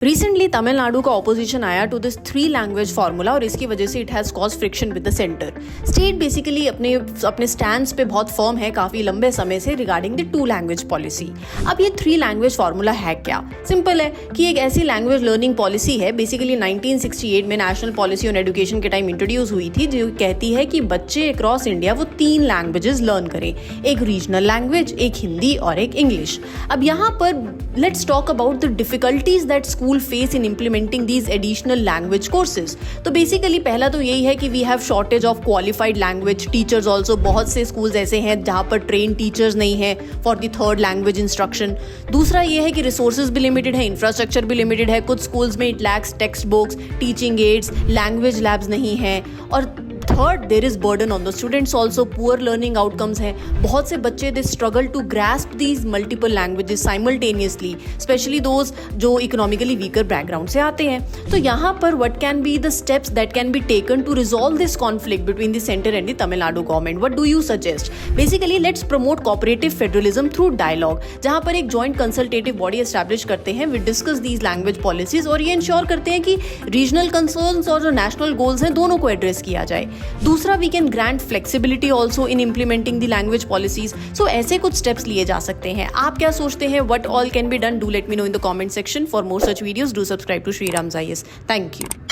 Recently Tamil Nadu का opposition आया to this 3 language formula और इसकी वजह से it has cause friction with the centre. State basically अपने स्टैंड्स पे बहुत फर्म है काफ़ी लंबे समय से रिगार्डिंग द 2 लैंग्वेज पॉलिसी। अब ये 3 लैंग्वेज फार्मूला है क्या? सिंपल है कि एक ऐसी लैंग्वेज लर्निंग पॉलिसी है, बेसिकली 1968 में नेशनल पॉलिसी ऑन एजुकेशन के टाइम इंट्रोड्यूस हुई थी, जो कहती है कि बच्चे अक्रॉस इंडिया वो 3 लैंग्वेजेस लर्न करें, एक रीजनल लैंग्वेज, एक हिंदी और एक इंग्लिश। अब यहाँ पर let's talk about the difficulties that school face in implementing these additional language courses. तो बेसिकली पहला तो यही है कि we have shortage of qualified language teachers also. बहुत से स्कूल्स ऐसे हैं जहाँ पर ट्रेन टीचर्स नहीं है for the 3rd language instruction. दूसरा ये है कि रिसोर्सेज भी लिमिटेड है, इंफ्रास्ट्रक्चर भी लिमिटेड है। कुछ स्कूल्स में it lacks text books, teaching aids, language labs नहीं है। और third, there is burden on the students also, poor learning outcomes हैं। बहुत से बच्चे they struggle to grasp these multiple languages simultaneously, specially those जो इकोनॉमिकली वीकर बैकग्राउंड से आते हैं। तो यहाँ पर what can be the steps that can be taken to resolve this conflict between the centre and the Tamil Nadu government? What do you suggest? Basically let's promote cooperative federalism through dialogue, जहाँ पर एक joint consultative body establish करते हैं, we discuss these language policies और ये ensure करते हैं कि रीजनल कंसर्न्स और जो नेशनल गोल्स हैं दोनों को एड्रेस किया जाए। दूसरा, we can grant flexibility also in implementing the language policies. सो ऐसे कुछ स्टेप्स लिए जा सकते हैं। आप क्या सोचते हैं? What all can be done? Do let me know in the comment section. For more such videos do subscribe to Shriram's IAS। Thank you.